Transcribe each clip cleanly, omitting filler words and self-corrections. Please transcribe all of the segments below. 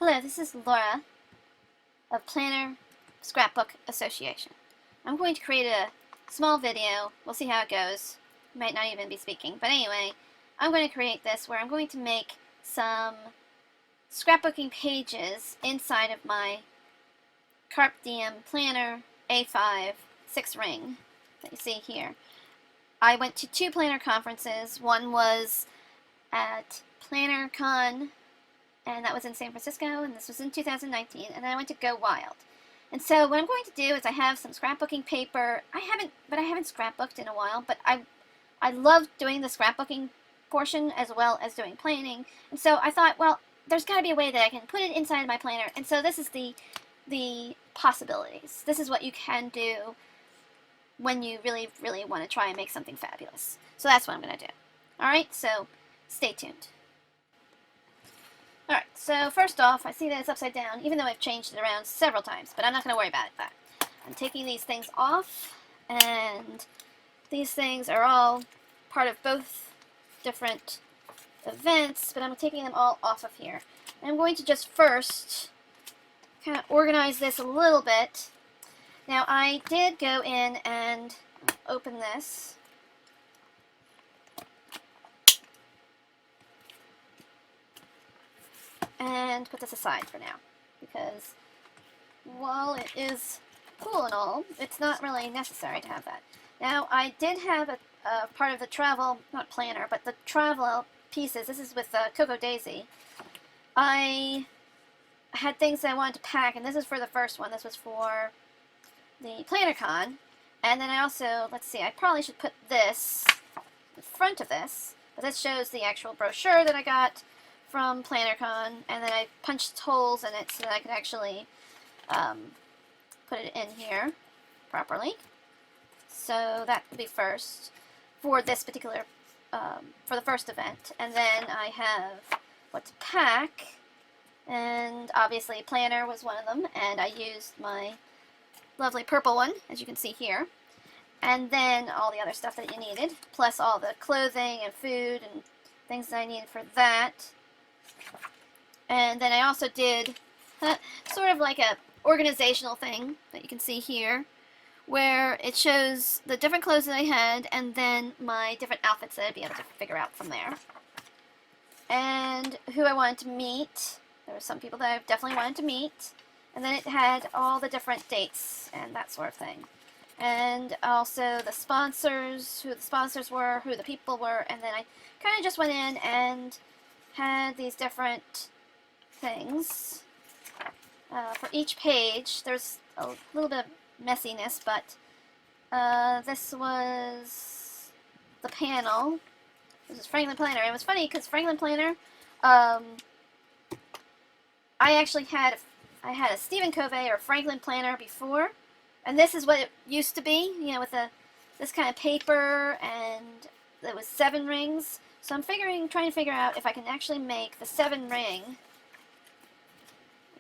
Hello, this is Laura of Planner Scrapbook Association. I'm going to create a small video. We'll see how it goes. Might not even be speaking. But anyway, I'm going to create this where I'm going to make some scrapbooking pages inside of my Carpe Diem Planner A5 6-ring that you see here. I went to 2 planner conferences. One was at PlannerCon, and that was in San Francisco, and this was in 2019, and then I went to Go Wild. And so what I'm going to do is I have some scrapbooking paper. I haven't scrapbooked in a while, but I love doing the scrapbooking portion as well as doing planning. And so I thought, well, there's got to be a way that I can put it inside my planner. And so this is the possibilities. This is what you can do when you really, really want to try and make something fabulous. So that's what I'm going to do. All right, so stay tuned. Alright, so first off, I see that it's upside down, even though I've changed it around several times, but I'm not going to worry about that. I'm taking these things off, and these things are all part of both different events, but I'm taking them all off of here. And I'm going to just first kind of organize this a little bit. Now, I did go in and open this. And put this aside for now, because while it is cool and all, it's not really necessary to have that. Now, I did have a part of the travel, not planner, but the travel pieces. This is with Coco Daisy. I had things that I wanted to pack, and this is for the first one. This was for the PlannerCon. And then I also, let's see, I probably should put this in front of this, but this shows the actual brochure that I got from PlannerCon, and then I punched holes in it so that I could actually put it in here properly. So that would be first for this particular, for the first event. And then I have what to pack, and obviously planner was one of them, and I used my lovely purple one, as you can see here. And then all the other stuff that you needed, plus all the clothing and food and things that I needed for that. And then I also did sort of like a organizational thing that you can see here, where it shows the different clothes that I had and then my different outfits that I'd be able to figure out from there. And who I wanted to meet. There were some people that I definitely wanted to meet. And then it had all the different dates and that sort of thing. And also the sponsors, who the sponsors were, who the people were, and then I kind of just went in and had these different things. For each page, there's a little bit of messiness, but this was the panel. This is Franklin Planner. It was funny because Franklin Planner, I actually had a Stephen Covey or Franklin Planner before, and this is what it used to be, you know, with this kind of paper, and it was 7 rings. So I'm trying to figure out if I can actually make the 7 ring.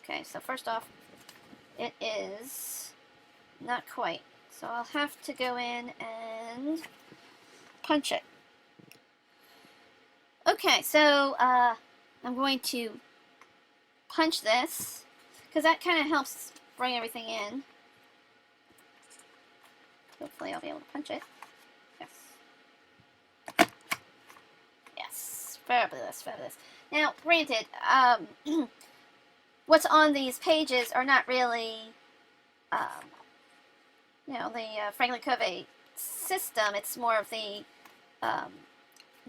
Okay, so first off, it is not quite. So I'll have to go in and punch it. Okay, so I'm going to punch this, because that kind of helps bring everything in. Hopefully I'll be able to punch it. Yes. Fabulous, fabulous. Now, granted, what's on these pages are not really, you know, the Franklin Covey system. It's more of the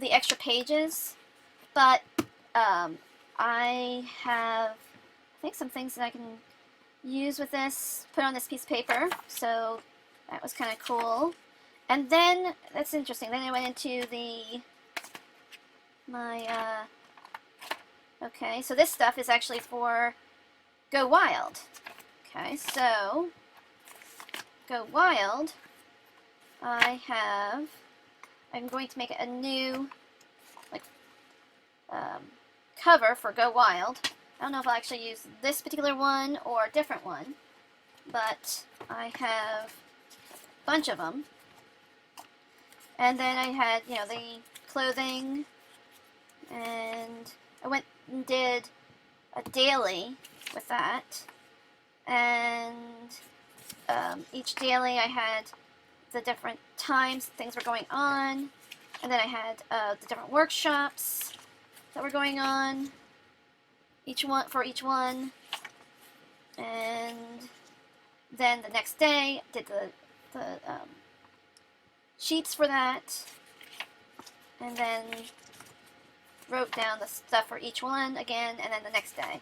extra pages. But I have, I think, some things that I can use with this, put on this piece of paper. So that was kind of cool. And then, that's interesting, then I went into okay, so this stuff is actually for Go Wild. Okay, so Go Wild, I'm going to make a new, like, cover for Go Wild. I don't know if I'll actually use this particular one or a different one, but I have a bunch of them. And then I had, you know, the clothing, and I went and did a daily with that, and each daily I had the different times things were going on, and then I had the different workshops that were going on, each one, and then the next day did the sheets for that, and then wrote down the stuff for each one again, and then the next day.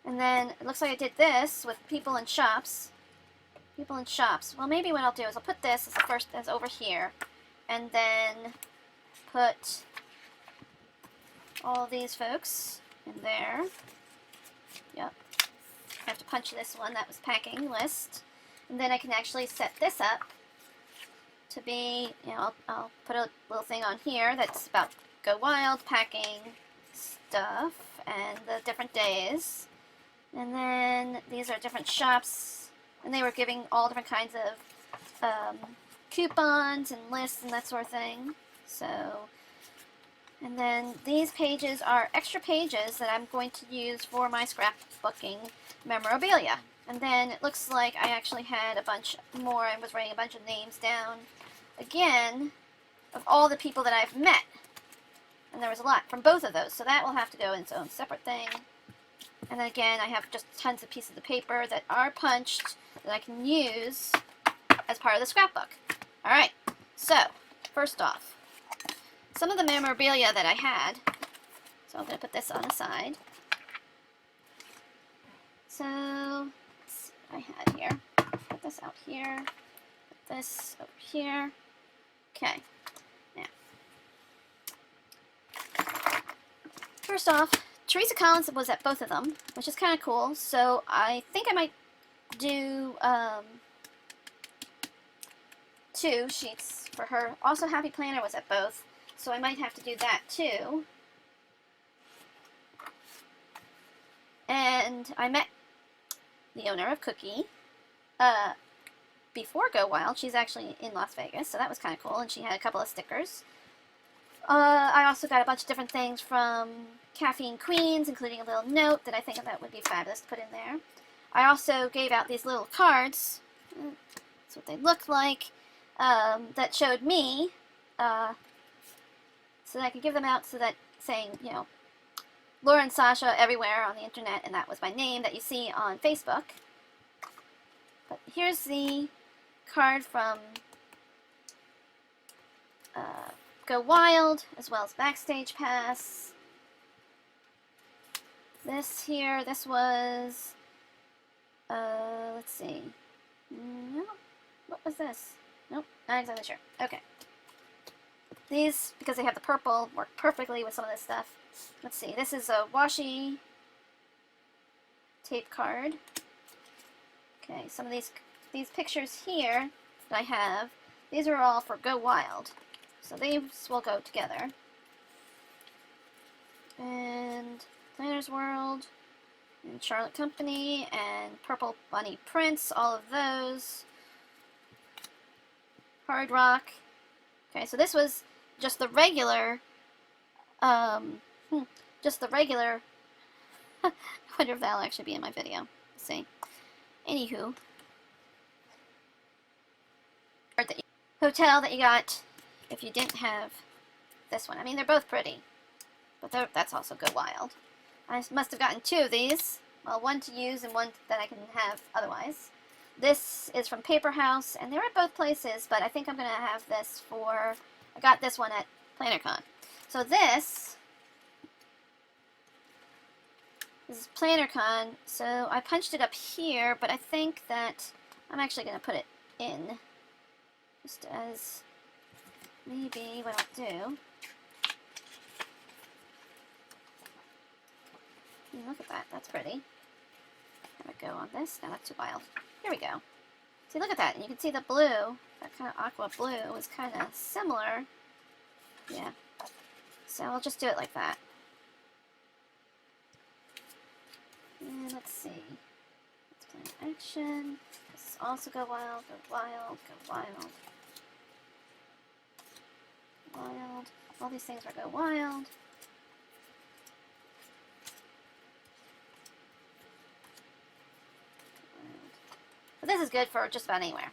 And then it looks like I did this with people in shops. People in shops. Well, maybe what I'll do is I'll put this as the first, as over here, and then put all these folks in there. Yep. I have to punch this one that was packing list, and then I can actually set this up to be, you know, I'll put a little thing on here that's about Go Wild, packing stuff, and the different days. And then these are different shops, and they were giving all different kinds of coupons and lists and that sort of thing. So, and then these pages are extra pages that I'm going to use for my scrapbooking memorabilia. And then it looks like I actually had a bunch more. I was writing a bunch of names down again of all the people that I've met. And there was a lot from both of those, so that will have to go in its own separate thing. And then again, I have just tons of pieces of paper that are punched that I can use as part of the scrapbook. Alright, so first off, some of the memorabilia that I had, so I'm going to put this on the side. So, let's see what I had here. Put this out here, put this over here. Okay, now, first off, Teresa Collins was at both of them, which is kind of cool, so I think I might do 2 sheets for her. Also, Happy Planner was at both, so I might have to do that too. And I met the owner of Cookie before Go Wild. She's actually in Las Vegas, so that was kind of cool, and she had a couple of stickers. I also got a bunch of different things from Caffeine Queens, including a little note that I think that would be fabulous to put in there. I also gave out these little cards. That's what they look like. That showed me, so that I could give them out so that saying, you know, Laura and Sasha everywhere on the internet, and that was my name that you see on Facebook. But here's the card from Go Wild, as well as Backstage Pass. This here, this was, let's see. No, what was this? Nope, not exactly sure. Okay. These, because they have the purple, work perfectly with some of this stuff. Let's see, this is a washi tape card. Okay, some of these pictures here that I have, these are all for Go Wild. So these will go together. And Planner's World, and Charlotte Company, and Purple Bunny Prints, all of those. Hard Rock. Okay, so this was just the regular, just the regular, I wonder if that'll actually be in my video. Let's see. Anywho. Hotel that you got if you didn't have this one. I mean, they're both pretty, but that's also Go Wild. I must have gotten 2 of these. Well, one to use and one that I can have otherwise. This is from Paper House, and they're at both places, but I think I'm going to have this for, I got this one at PlannerCon. So this is PlannerCon, so I punched it up here, but I think that I'm actually going to put it in, just as maybe what I'll do. Look at that, that's pretty. Have it go on this. No, that's too wild. Here we go. See, look at that. And you can see the blue, that kind of aqua blue, is kind of similar. Yeah. So I'll just do it like that. And let's see. Let's play action. This is also Go Wild, Go Wild, Go Wild. Wild. All these things are Go Wild. But this is good for just about anywhere.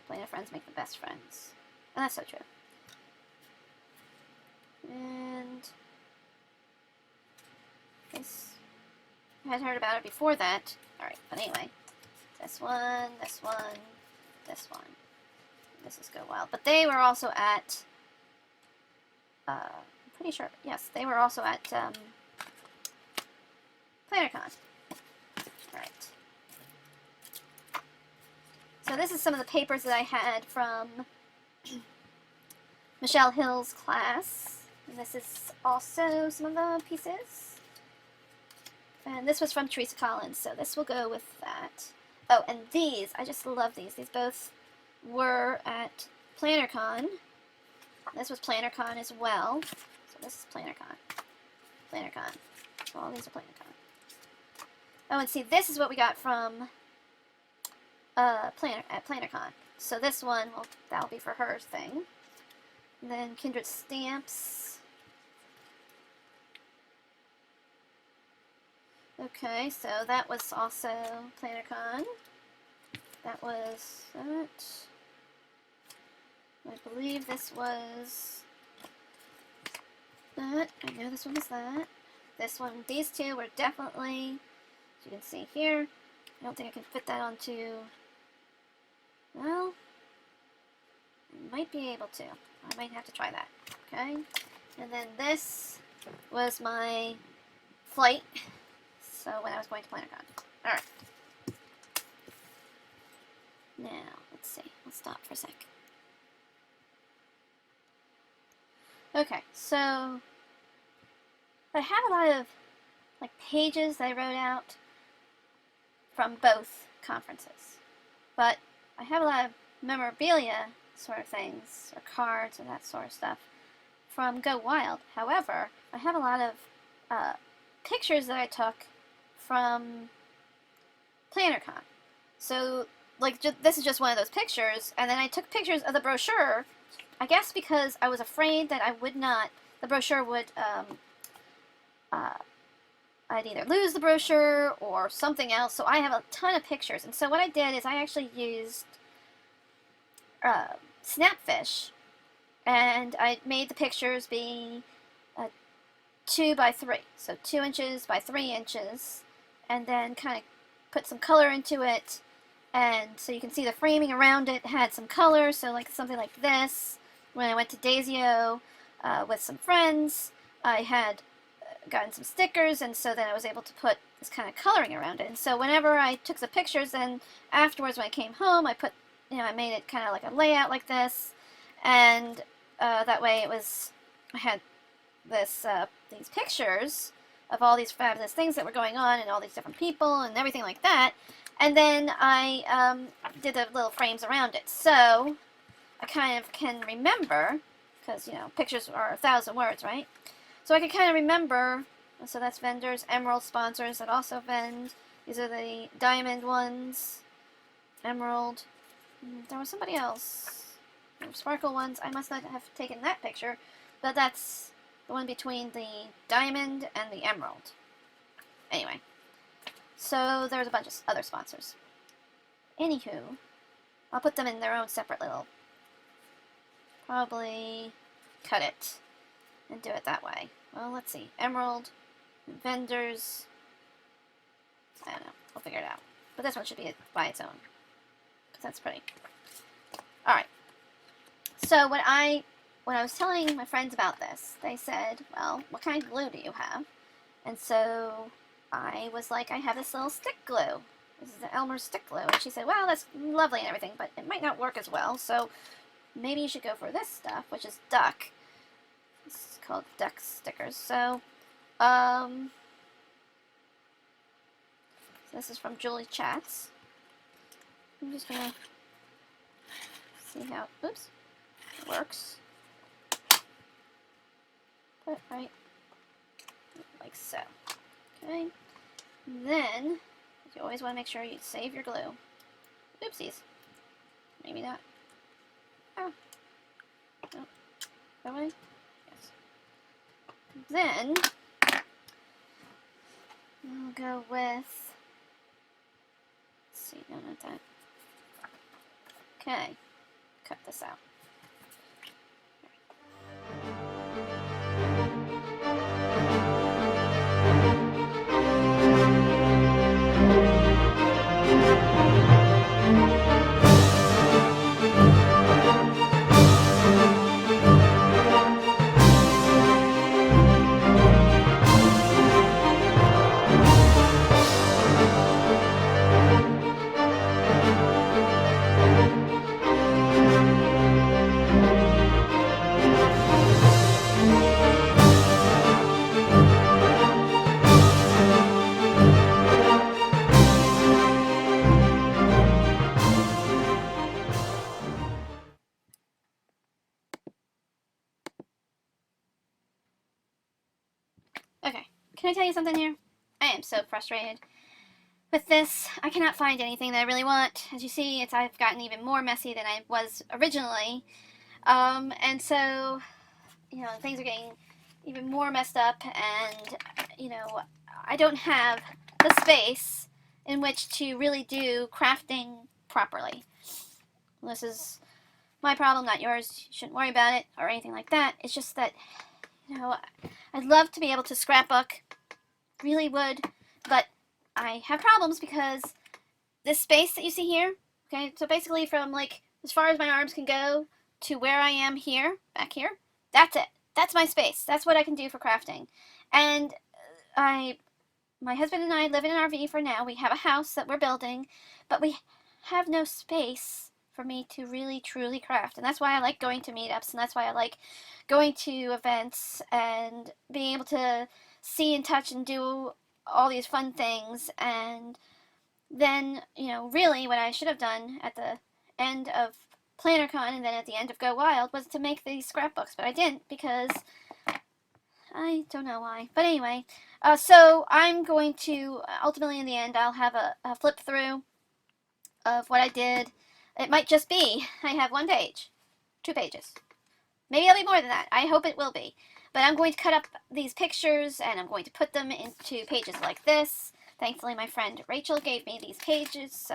Planner friends make the best friends. And that's so true. And this, I had heard about it before that. Alright, but anyway. This one, this one, this one. This is Go Wild. But they were also at, I'm pretty sure, yes, they were also at PlannerCon. Alright. So this is some of the papers that I had from Michelle Hill's class. And this is also some of the pieces. And this was from Teresa Collins, so this will go with that. Oh, and these, I just love these. These both were at PlannerCon. This was PlannerCon as well. So this is PlannerCon. PlannerCon. So all these are PlannerCon. Oh, and see, this is what we got from at PlannerCon. So this one, well, that'll be for her thing. And then Kindred Stamps. Okay, so that was also PlannerCon. That was that. I believe this was that. I know this one was that. This one, these two were definitely, as you can see here, I don't think I can fit that onto, well, I might be able to. I might have to try that. Okay, and then this was my flight. So when I was going to PlannerCon. Alright. Now, let's see. Let's stop for a sec. Okay, so I have a lot of like pages that I wrote out from both conferences. But I have a lot of memorabilia sort of things, or cards and that sort of stuff from Go Wild. However, I have a lot of pictures that I took from PlannerCon. So, like, this is just one of those pictures, and then I took pictures of the brochure, I guess because I was afraid that I would not, the brochure would, I'd either lose the brochure or something else, so I have a ton of pictures. And so what I did is I actually used Snapfish, and I made the pictures be 2 by 3, so 2 inches by 3 inches, and then kind of put some color into it, and so you can see the framing around it had some color, so like something like this. When I went to Daisio with some friends, I had gotten some stickers, and so then I was able to put this kind of coloring around it. And so whenever I took the pictures, then afterwards when I came home, I put, I made it kind of like a layout like this, and that way it was, I had this these pictures of all these fabulous things that were going on and all these different people and everything like that, and then I did the little frames around it. So I kind of can remember, because pictures are 1,000 words, right? So I can kind of remember. So that's vendors, emerald sponsors that also vend. These are the diamond ones, emerald. There was somebody else, sparkle ones. I must not have taken that picture, but that's the one between the diamond and the emerald. Anyway, so there's a bunch of other sponsors. Anywho, I'll put them in their own separate little, probably cut it and do it that way. Well, let's see. Emerald, vendors, I don't know. We'll figure it out. But this one should be by its own, because that's pretty. Alright. So when I was telling my friends about this, they said, well, what kind of glue do you have? And so I was like, I have this little stick glue. This is the Elmer's stick glue. And she said, well, that's lovely and everything, but it might not work as well, so maybe you should go for this stuff, which is duck. This is called duck stickers. So, this is from Julie Chats. I'm just gonna see how, oops, it works. Put it right, like so. Okay. Then, you always want to make sure you save your glue. Oopsies. Maybe not. Oh. No. That way? Yes. Then, we'll go with, let's see, no, not that. Okay, cut this out. Okay, can I tell you something here? I am so frustrated with this. I cannot find anything that I really want. As you see, I've gotten even more messy than I was originally. And so, things are getting even more messed up, and, I don't have the space in which to really do crafting properly. This is my problem, not yours. You shouldn't worry about it or anything like that. It's just that, I'd love to be able to scrapbook, really would, but I have problems because this space that you see here, okay, so basically from like as far as my arms can go to where I am here, back here, that's it. That's my space. That's what I can do for crafting. And my husband and I live in an RV for now. We have a house that we're building, but we have no space for me to really truly craft. And that's why I like going to meetups, and that's why I like going to events and being able to see and touch and do all these fun things. And then, really what I should have done at the end of PlannerCon and then at the end of Go Wild was to make these scrapbooks, but I didn't because I don't know why. But anyway, so I'm going to, ultimately in the end, I'll have a flip through of what I did. It might just be, I have 1 page, 2 pages. Maybe it'll be more than that. I hope it will be. But I'm going to cut up these pictures and I'm going to put them into pages like this. Thankfully, my friend Rachel gave me these pages,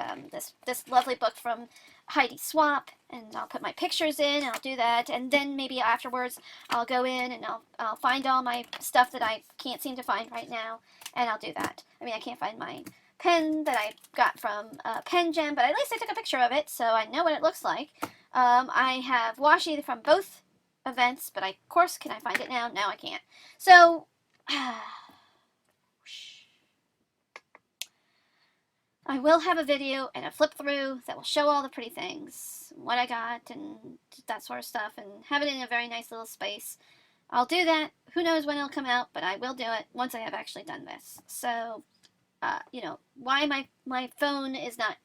this lovely book from Heidi Swap, and I'll put my pictures in, and I'll do that, and then maybe afterwards I'll go in and I'll find all my stuff that I can't seem to find right now, and I'll do that. I mean, I can't find my pen that I got from Pen Gem, but at least I took a picture of it, so I know what it looks like. I have washi from both events, but of course, can I find it now? No, I can't. So, I will have a video and a flip through that will show all the pretty things, what I got, and that sort of stuff, and have it in a very nice little space. I'll do that. Who knows when it'll come out, but I will do it once I have actually done this. So, why my phone is not,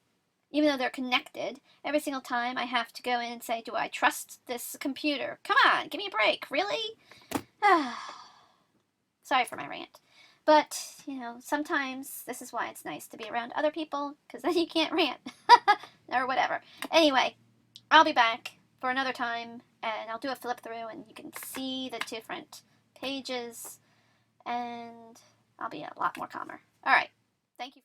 even though they're connected, every single time I have to go in and say, do I trust this computer? Come on, give me a break. Really? Sorry for my rant. But, sometimes this is why it's nice to be around other people, because then you can't rant. Or whatever. Anyway, I'll be back for another time, and I'll do a flip through, and you can see the different pages, and I'll be a lot more calmer. Alright, thank you.